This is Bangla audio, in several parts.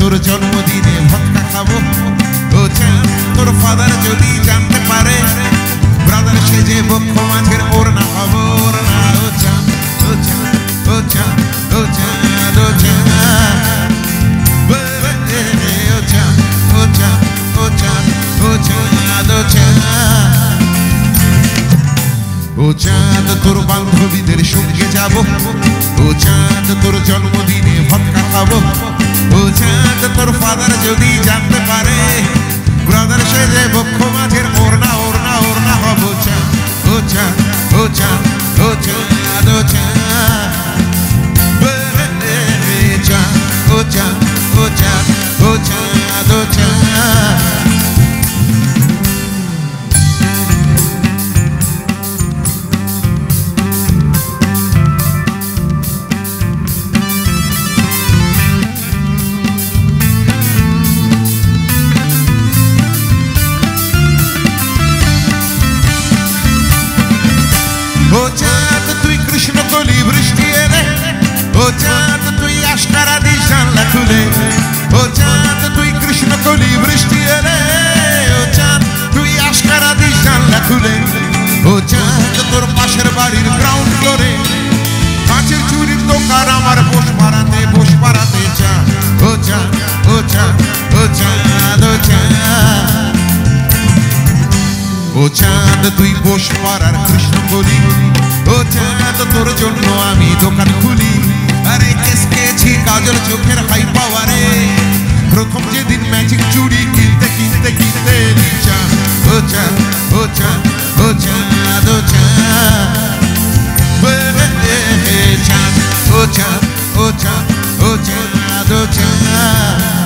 তোর জন্মদিনে ভক্কা খাবো ও চাঁদ তোর ফাদার যদি জানতে পারে ব্রাদার সেজে বক্ষ মাঝের ওড়না হবো ওড়না ও চাঁদ ও চাঁদ ও চাঁদ ও চাঁদ ও চাঁদ ও চাঁদ ও চাঁদ ও চাঁদ ও চাঁদ ও চাঁদ ও চাঁদ তোর বান্ধবীদের সঙ্গে যাব ও চাঁদ তোর জন্মদিনে ভক্কা খাবো ও চাঁদ তোর ফাদার যদি জানতে পারে ব্রাদার সেজে বক্ষ মাঝের ওড়না ওড়না ওড়না হব চাঁদ ও চাঁদ ও চাঁদ ও চাঁদ ও চাঁদ চাঁদ ও চাঁদ ও চাঁদ ও চাঁদ ও চাঁদ ও চাঁদ তুই কৃষ্ণ কলি বৃষ্টি এনে ও চাঁদ তুই আশকারা দিস জানলা খুলে ও চাঁদ তুই কৃষ্ণ কলি বৃষ্টি এনে ও চাঁদ তুই আশকারা দিস জানলা খুলে ও চাঁদ তোর পাশের বাড়ির গ্রাউন্ড ফ্লোরে কাঁচের চুরির দোকান আমার বস পাড়াতে চাঁদ ও চাঁদ ও চাঁদ ও চাঁদ ও চাঁদ ও চাঁদ তুই বস পাড়ার কৃষ্ণ কলি ও চাঁদ তোর জন্য আমি দোকান খুলি আরে কেসকেছি কাজল চোখের হাই পাওয়ারে প্রথম যেদিন ম্যাজিক চুড়ি কিনতে কিনতে কিনতে চাঁদ ও চাঁদ ও চাঁদ ও চাঁদ ও চাঁদ ও চাঁদ ও চাঁদ ও চাঁদ ও চাঁদ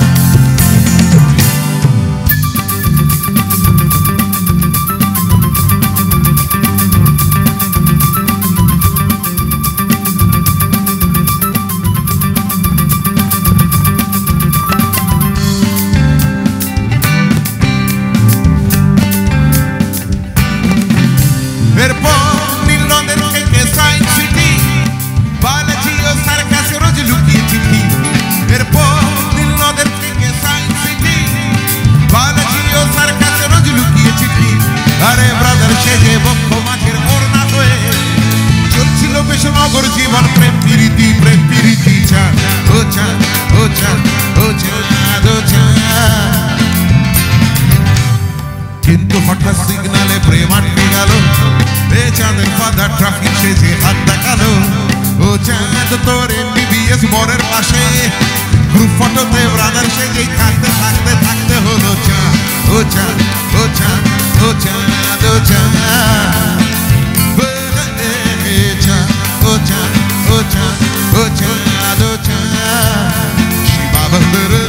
জীবন প্রেম প্রীতি চাঁদ ও চাঁদ ও চাঁদ ও চাঁদ ও চাঁদ কিন্তু হঠাৎ সিগনালে প্রেম আটকে গেল এ চাঁদের ফাদার ট্রাফিক সেজে হাত দেখালো ও চাঁদ তোর MBBS বরের পাশে গ্রুপ ফটোতে ব্রাদার সেজেই থাকতে থাকতে থাকতে হলো চাঁদ ও চাঁদ ও চাঁদ ও চাঁদ ও চাঁদ ও চাঁদ ও চাঁদ ও চাঁদ ও চাঁদ শিবা বন্দর